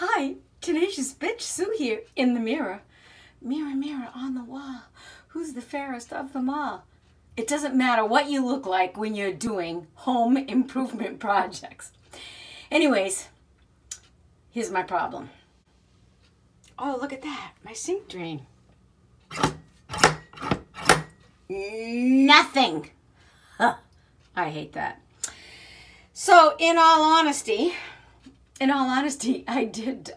Hi, Tenacious bitch Sue here in the mirror. Mirror, mirror on the wall, who's the fairest of them all? It doesn't matter what you look like when you're doing home improvement projects. Anyways, here's my problem. Oh, look at that, my sink drain. Nothing. Huh. I hate that. So in all honesty, I did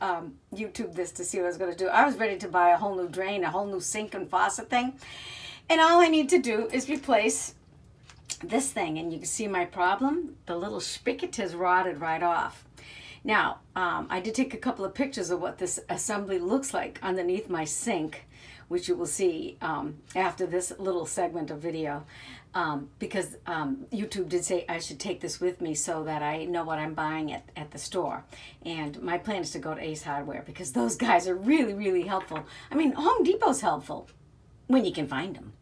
YouTube this to see what I was going to do. I was ready to buy a whole new drain, a whole new sink and faucet thing. And all I need to do is replace this thing. And you can see my problem. The little spigot has rotted right off. Now, I did take a couple of pictures of what this assembly looks like underneath my sink, which you will see after this little segment of video. Because YouTube did say I should take this with me so that I know what I'm buying at the store. And my plan is to go to Ace Hardware because those guys are really, really helpful. I mean, Home Depot's helpful when you can find them.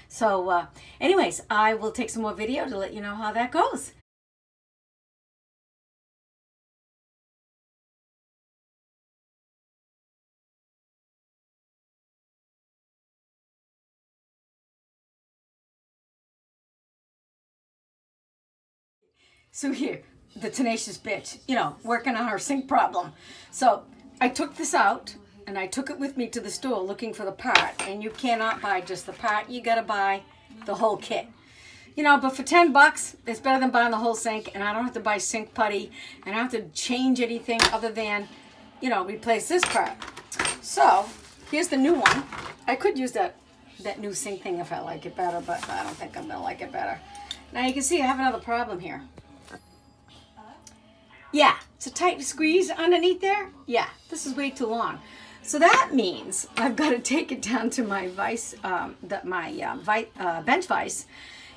So anyways, I will take some more video to let you know how that goes. Sue here, the tenacious bitch, you know, working on her sink problem. So I took this out and I took it with me to the store looking for the part. And you cannot buy just the part. You got to buy the whole kit. You know, but for 10 bucks, it's better than buying the whole sink. And I don't have to buy sink putty. And I don't have to change anything other than, you know, replace this part. So here's the new one. I could use that new sink thing if I like it better, but I don't think I'm going to like it better. Now you can see I have another problem here. Yeah, it's a tight squeeze underneath there. Yeah, this is way too long. So that means I've got to take it down to my bench vise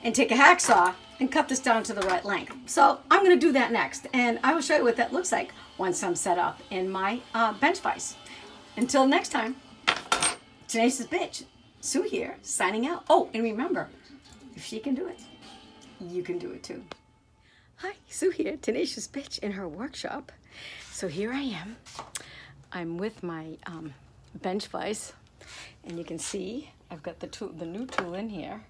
and take a hacksaw and cut this down to the right length. So I'm going to do that next. And I will show you what that looks like once I'm set up in my bench vise. Until next time, Tenacious bitch, Sue here, signing out. Oh, and remember, if she can do it, you can do it too. Hi, Sue here, Tenacious bitch in her workshop. So here I am. I'm with my bench vise, and you can see I've got the new tool in here,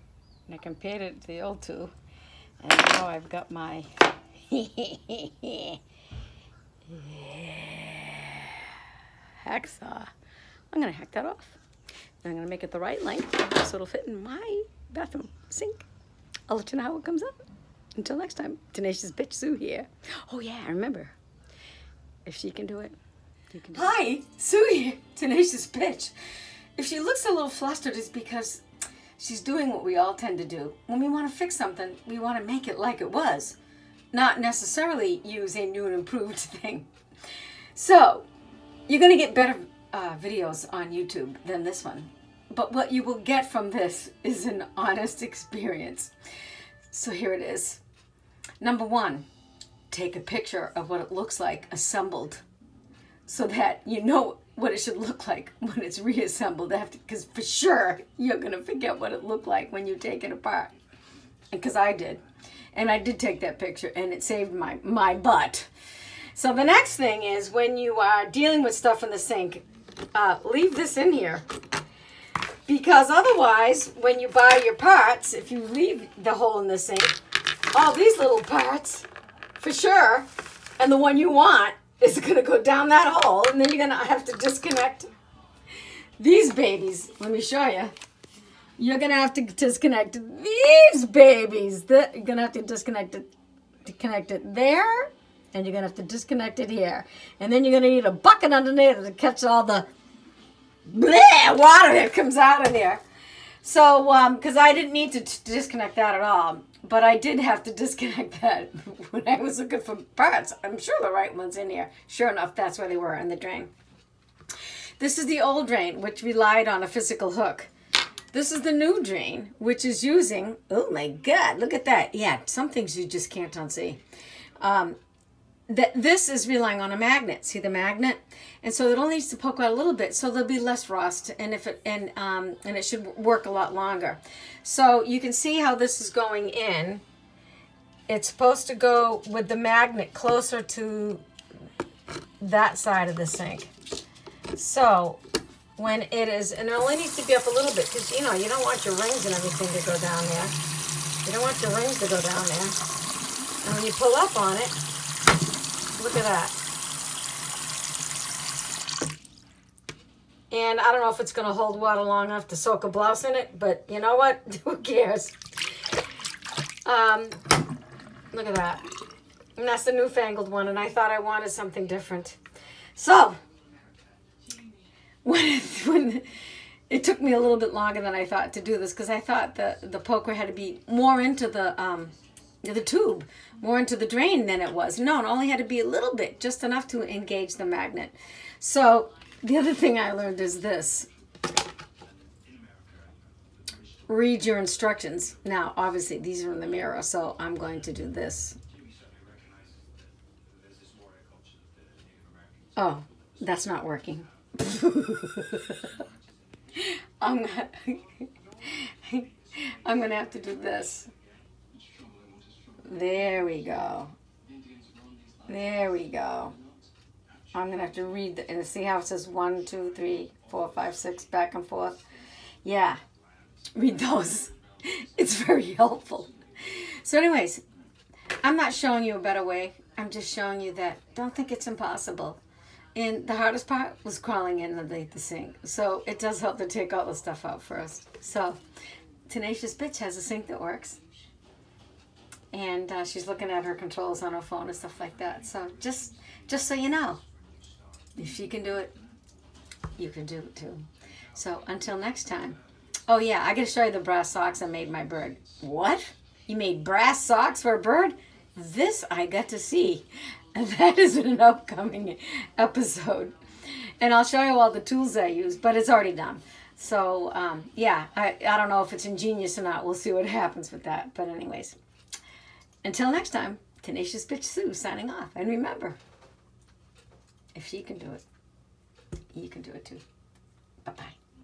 and I compared it to the old tool, and now I've got my hacksaw. I'm gonna hack that off. And I'm gonna make it the right length so it'll fit in my bathroom sink. I'll let you know how it comes out. Until next time, Tenacious bitch Sue here. Oh yeah, remember, if she can do it, you can do it. Hi, Sue here, Tenacious bitch. If she looks a little flustered, it's because she's doing what we all tend to do. When we want to fix something, we want to make it like it was, not necessarily use a new and improved thing. So, you're going to get better videos on YouTube than this one. But what you will get from this is an honest experience. So here it is. Number one, take a picture of what it looks like assembled so that you know what it should look like when it's reassembled. Because for sure, you're going to forget what it looked like when you take it apart. Because I did. And I did take that picture and it saved my butt. So the next thing is when you are dealing with stuff in the sink, leave this in here. Because otherwise, when you buy your parts, if you leave the hole in the sink, all these little parts, for sure, and the one you want is going to go down that hole, and then you're going to have to disconnect these babies. Let me show you. You're going to have to disconnect these babies. You're going to have to disconnect it to connect it there, and you're going to have to disconnect it here. And then you're going to need a bucket underneath to catch all the bleh, water that comes out of there. So, because I didn't need to disconnect that at all, but I did have to disconnect that when I was looking for parts. I'm sure the right one's in here. Sure enough, that's where they were in the drain. This is the old drain, which relied on a physical hook. This is the new drain, which is using, oh my God, look at that. Yeah, some things you just can't unsee. This is relying on a magnet. See the magnet? And so it only needs to poke out a little bit, so there'll be less rust, and it should work a lot longer. So you can see how this is going in. It's supposed to go with the magnet closer to that side of the sink. So when it is, and it only needs to be up a little bit because, you know, you don't want your rings and everything to go down there. You don't want your rings to go down there. And when you pull up on it, look at that. And I don't know if it's going to hold water long enough to soak a blouse in it, but you know what? Who cares? Look at that. And that's the newfangled one, and I thought I wanted something different. So, when it took me a little bit longer than I thought to do this, because I thought the poker had to be more into the tube, more into the drain than it was. No, it only had to be a little bit, just enough to engage the magnet. So, the other thing I learned is this. Read your instructions. Now, obviously, these are in the mirror, so I'm going to do this. Oh, that's not working. I'm gonna have to do this. There we go. There we go. I'm gonna have to read and see how it says 1, 2, 3, 4, 5, 6 back and forth. Yeah, read those. It's very helpful. So anyways, I'm not showing you a better way. I'm just showing you that don't think it's impossible. And the hardest part was crawling in underneath the sink. So it does help to take all the stuff out first. So Tenacious Bitch has a sink that works. And she's looking at her controls on her phone and stuff like that. So just so you know, if she can do it, you can do it too. So until next time. Oh yeah, I got to show you the brass socks I made my bird. What? You made brass socks for a bird? This I got to see. And that is in an upcoming episode. And I'll show you all the tools I use, but it's already done. So yeah, I don't know if it's ingenious or not. We'll see what happens with that. But anyways, until next time, Tenacious Bitch Sue signing off. And remember, if she can do it, you can do it too. Bye-bye.